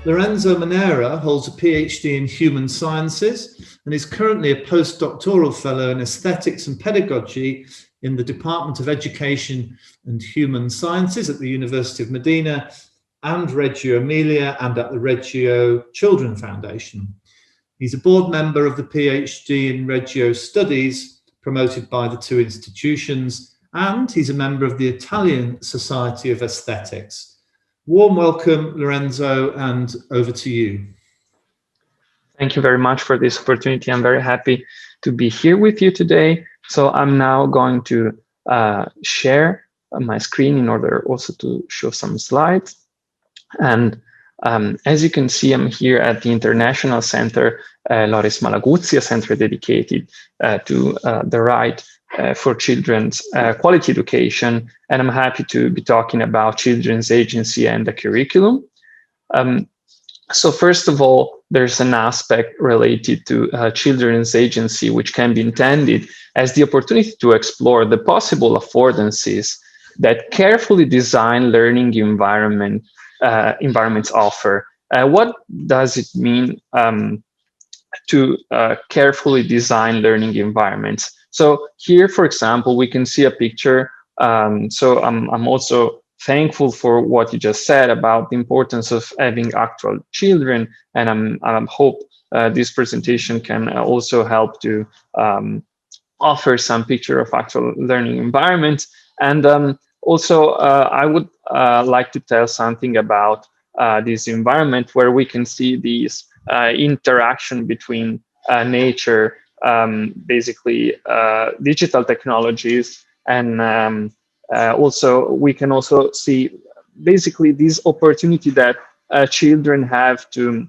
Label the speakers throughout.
Speaker 1: Lorenzo Manera holds a PhD in human sciences and is currently a postdoctoral fellow in aesthetics and pedagogy in the Department of Education and Human Sciences at the University of Modena and Reggio Emilia and at the Reggio Children Foundation. He's a board member of the PhD in Reggio Studies, promoted by the two institutions, and he's a member of the Italian Society of Aesthetics. Warm welcome, Lorenzo, and over to you.
Speaker 2: Thank you very much for this opportunity. I'm very happy to be here with you today. So I'm now going to share my screen in order also to show some slides. And as you can see, I'm here at the International Center Loris Malaguzzi, a center dedicated to the right for children's quality education. And I'm happy to be talking about children's agency and the curriculum. So first of all, there's an aspect related to children's agency, which can be intended as the opportunity to explore the possible affordances that carefully designed learning environments offer. What does it mean to carefully design learning environments? So here, for example, we can see a picture. So I'm also thankful for what you just said about the importance of having actual children, and I hope this presentation can also help to offer some picture of actual learning environments. And also, I would like to tell something about this environment where we can see these interaction between nature, basically digital technologies, and also we can also see basically this opportunity that children have to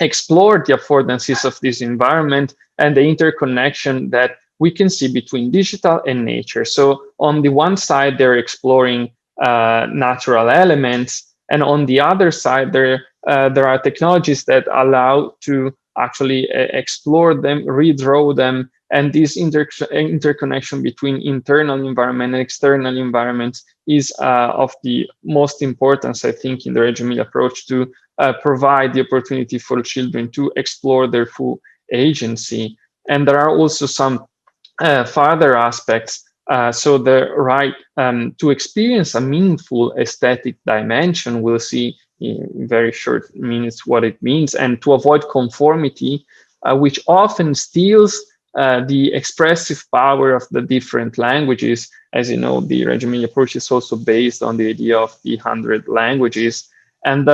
Speaker 2: explore the affordances of this environment and the interconnection that we can see between digital and nature. So on the one side, they're exploring natural elements, and on the other side, there are technologies that allow to actually explore them, redraw them, and this interconnection between internal environment and external environments is of the most importance, I think, in the Reggio Emilia approach to provide the opportunity for children to explore their full agency. And there are also some further aspects. So the right to experience a meaningful aesthetic dimension, we'll see in very short minutes what it means, and to avoid conformity, which often steals the expressive power of the different languages. As you know, the Reggio Emilia approach is also based on the idea of the 100 languages. And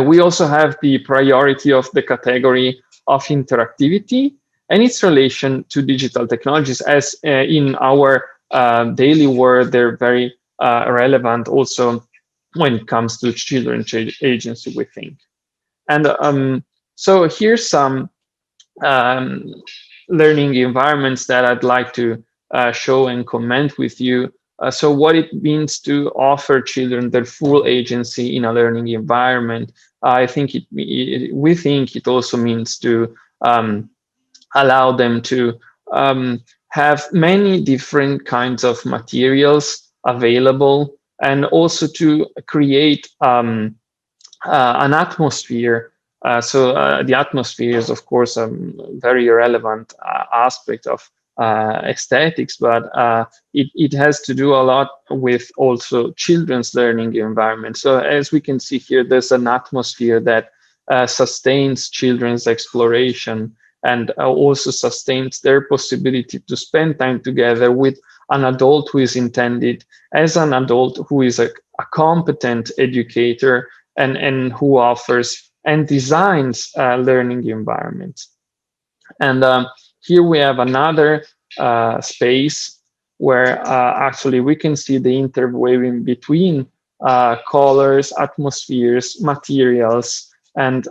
Speaker 2: we also have the priority of the category of interactivity and its relation to digital technologies, as in our daily world, they're very relevant also when it comes to children's agency, we think. And so here's some learning environments that I'd like to show and comment with you. So what it means to offer children their full agency in a learning environment. I think we think it also means to allow them to have many different kinds of materials available, and also to create an atmosphere. So the atmosphere is, of course, a very relevant aspect of aesthetics, but it has to do a lot with also children's learning environment. So as we can see here, there's an atmosphere that sustains children's exploration and also sustains their possibility to spend time together with an adult who is intended as an adult who is a competent educator and who offers and designs learning environments. And here we have another space where actually we can see the interweaving between colors, atmospheres, materials, and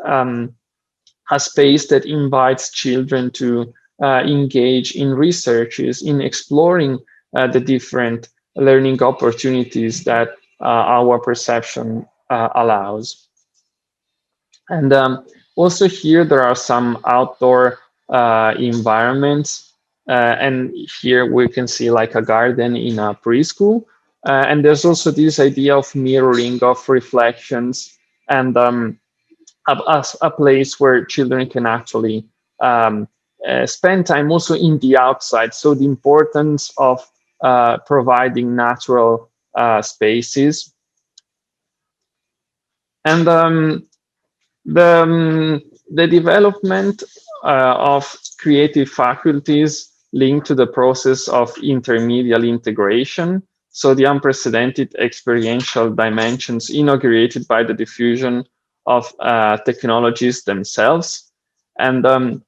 Speaker 2: a space that invites children to engage in researches, in exploring the different learning opportunities that our perception allows. And also here there are some outdoor environments, and here we can see like a garden in a preschool, and there's also this idea of mirroring, of reflections, and a place where children can actually spend time also in the outside. So the importance of providing natural spaces. And the development of creative faculties linked to the process of intermedial integration. So the unprecedented experiential dimensions inaugurated by the diffusion of technologies themselves. And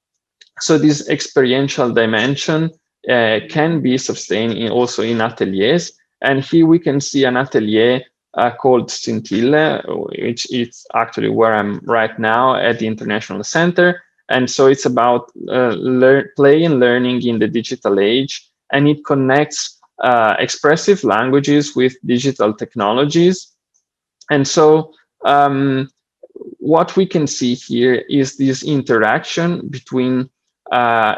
Speaker 2: so this experiential dimension can be sustained also in ateliers. And here we can see an atelier called Scintille, which is actually where I'm right now at the International Center. And so it's about play and learning in the digital age, and it connects expressive languages with digital technologies. And so what we can see here is this interaction between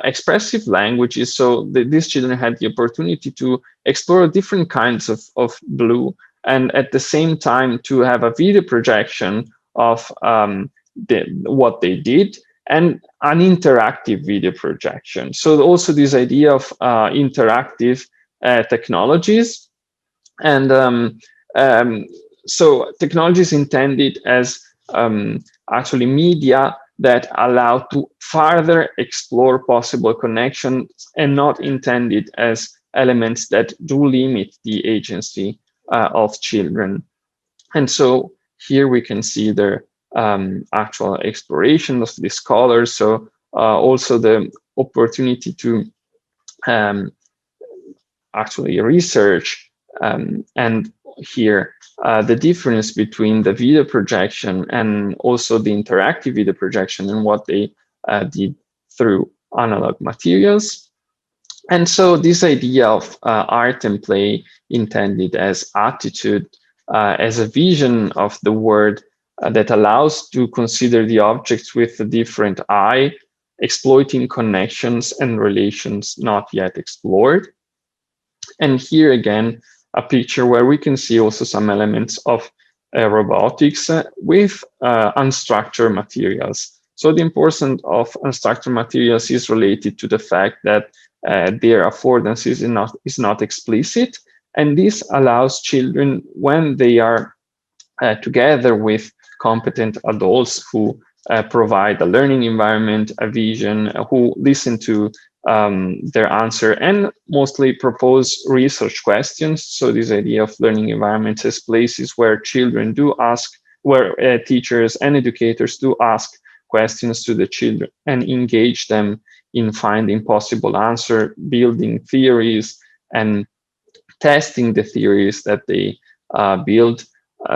Speaker 2: expressive languages. So these children had the opportunity to explore different kinds of blue, and at the same time to have a video projection of what they did, and an interactive video projection. So also this idea of interactive technologies. And so technology is intended as actually media that allow to further explore possible connections, and not intended as elements that do limit the agency of children. And so here we can see the actual exploration of these colors. So also the opportunity to actually research and here the difference between the video projection and also the interactive video projection and what they did through analog materials. And so this idea of art and play intended as attitude, as a vision of the world that allows to consider the objects with a different eye, exploiting connections and relations not yet explored. And here again, a picture where we can see also some elements of robotics with unstructured materials. So the importance of unstructured materials is related to the fact that their affordance is not explicit. And this allows children, when they are together with competent adults who provide a learning environment, a vision, who listen to their answer and mostly propose research questions. So this idea of learning environments as places where children do ask, where teachers and educators do ask questions to the children and engage them in finding possible answer, building theories and testing the theories that they build.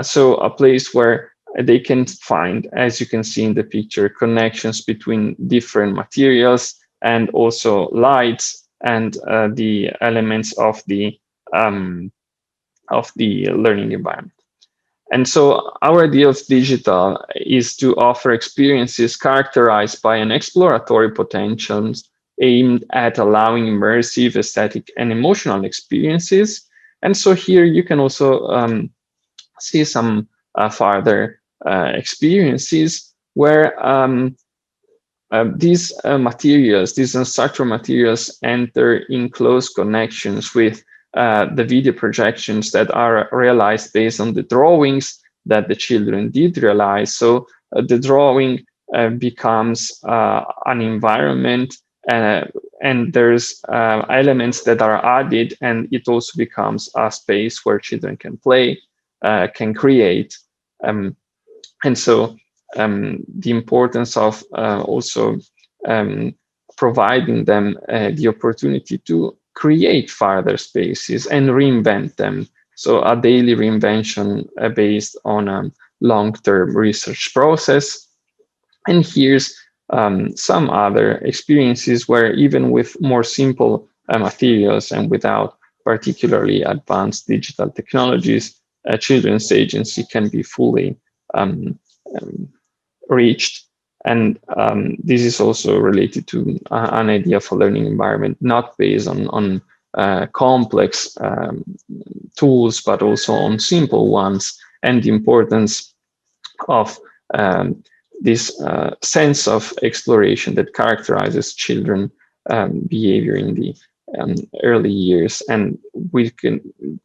Speaker 2: So a place where they can find, as you can see in the picture, connections between different materials and also lights and the elements of the learning environment. And so our idea of digital is to offer experiences characterized by an exploratory potential aimed at allowing immersive, aesthetic, and emotional experiences. And so here you can also see some further experiences where these materials, these unstructured materials, enter in close connections with the video projections that are realized based on the drawings that the children did realize. So the drawing becomes an environment, and there's elements that are added, and it also becomes a space where children can play, can create. And so the importance of also providing them the opportunity to create further spaces and reinvent them. So a daily reinvention based on a long-term research process. And here's some other experiences where even with more simple materials and without particularly advanced digital technologies, children's agency can be fully reached. And this is also related to an idea of a learning environment, not based on complex tools, but also on simple ones, and the importance of this sense of exploration that characterizes children behavior in the early years. And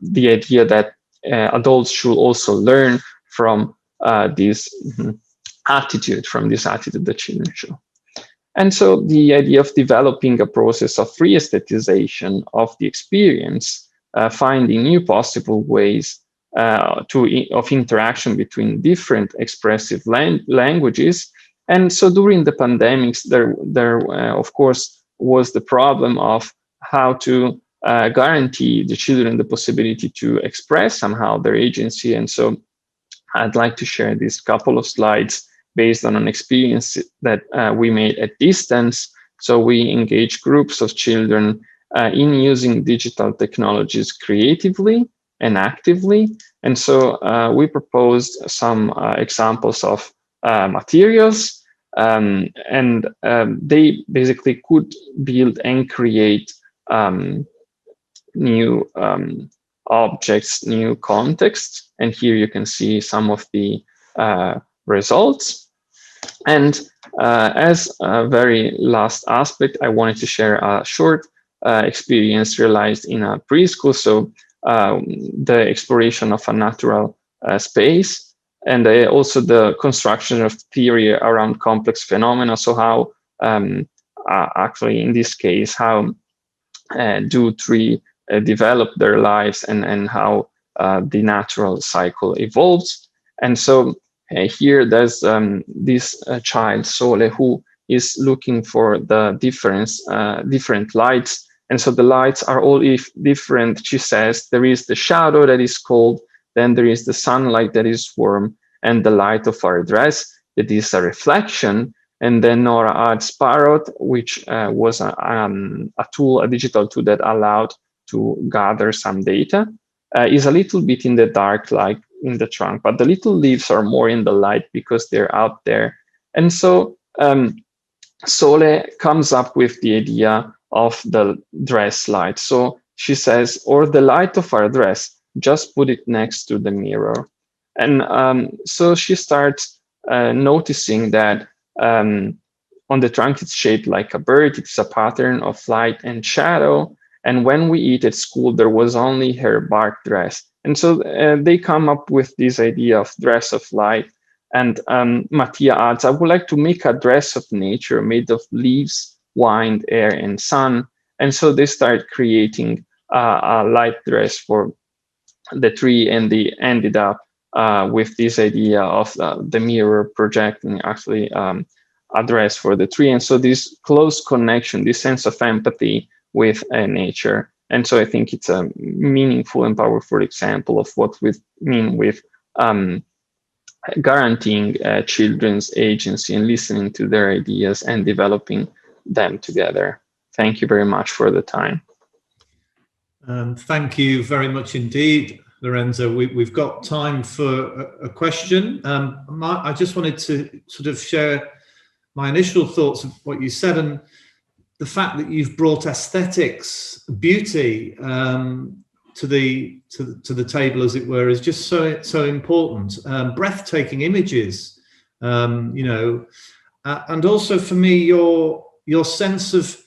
Speaker 2: the idea that adults should also learn from this attitude that children show. And so the idea of developing a process of re-aesthetization of the experience, finding new possible ways of interaction between different expressive languages. And so during the pandemics, there of course was the problem of how to guarantee the children the possibility to express somehow their agency. And so I'd like to share this couple of slides based on an experience that we made at distance. So we engage groups of children in using digital technologies creatively and actively. And so we proposed some examples of materials, and they basically could build and create new objects, new contexts. And here you can see some of the results. And as a very last aspect, I wanted to share a short experience realized in a preschool. So the exploration of a natural space, and also the construction of theory around complex phenomena. So how actually in this case, how do trees develop their lives, and how the natural cycle evolves. And so here there's this child, Sole, who is looking for the different lights. And so the lights are all different. She says there is the shadow that is cold, then there is the sunlight that is warm, and the light of our dress that is a reflection. And then Nora adds Parrot, which was a digital tool that allowed to gather some data, is a little bit in the dark, like in the trunk, but the little leaves are more in the light because they're out there. And so Sole comes up with the idea of the dress light. So she says, or the light of our dress, just put it next to the mirror. And so she starts noticing that on the trunk, it's shaped like a bird. It's a pattern of light and shadow. And when we eat at school, there was only her bark dress. And so they come up with this idea of dress of light. And Mattia adds, I would like to make a dress of nature made of leaves, wind, air, and sun. And so they start creating a light dress for the tree, and they ended up with this idea of the mirror projecting actually a dress for the tree. And so this close connection, this sense of empathy with nature. And so I think it's a meaningful and powerful example of what we mean with guaranteeing children's agency and listening to their ideas and developing them together. Thank you very much for the time.
Speaker 1: Thank you very much indeed, Lorenzo. We've got time for a question. I just wanted to sort of share my initial thoughts of what you said, and the fact that you've brought aesthetics, beauty to the table, as it were, is just so important. Breathtaking images, you know, and also for me, your sense of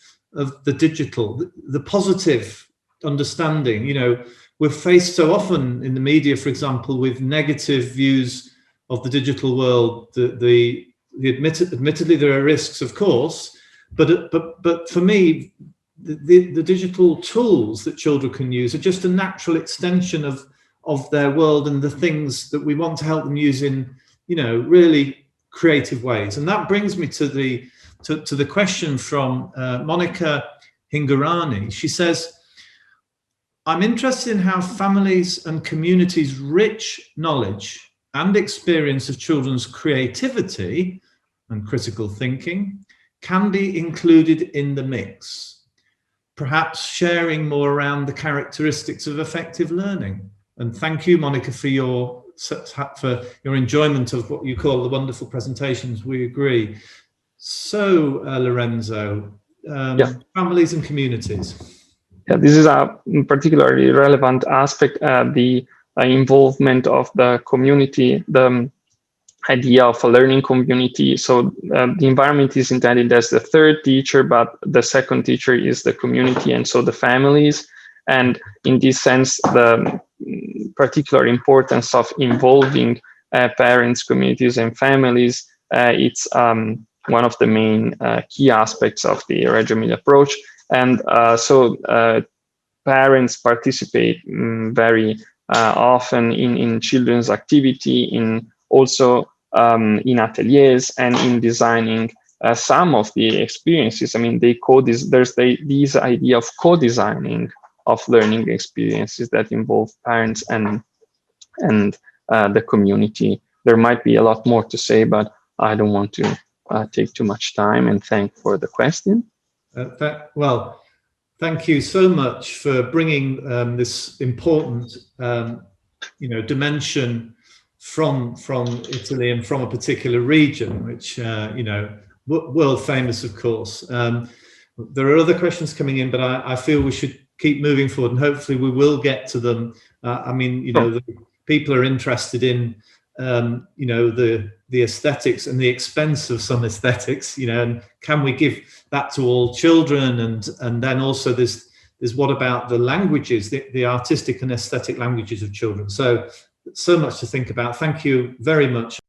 Speaker 1: the digital, the positive understanding. You know, we're faced so often in the media, for example, with negative views of the digital world. Admittedly, there are risks, of course, but for me, the digital tools that children can use are just a natural extension of their world and the things that we want to help them use in, you know, really creative ways. And that brings me to the question from Monica Hingarani. She says, I'm interested in how families and communities' rich knowledge and experience of children's creativity and critical thinking can be included in the mix, perhaps sharing more around the characteristics of effective learning. And thank you, Monica, for your enjoyment of what you call the wonderful presentations. We agree. So, Lorenzo, families and communities.
Speaker 2: Yeah, this is a particularly relevant aspect, the involvement of the community, the idea of a learning community. So the environment is intended as the third teacher, but the second teacher is the community, and so the families. And in this sense, the particular importance of involving parents, communities, and families, it's one of the main key aspects of the Reggio Emilia approach. And so parents participate very often in children's activity, in also in ateliers and in designing some of the experiences. I mean, there's this idea of co-designing of learning experiences that involve parents and the community. There might be a lot more to say, but I don't want to take too much time, and thank for the question.
Speaker 1: Well, thank you so much for bringing this important, dimension from Italy and from a particular region, which world famous, of course. There are other questions coming in, but I feel we should keep moving forward, and hopefully we will get to them. I mean, the people are interested in the aesthetics and the expense of some aesthetics, and can we give that to all children? And then also there's what about the languages, the artistic and aesthetic languages of children? So much to think about. Thank you very much.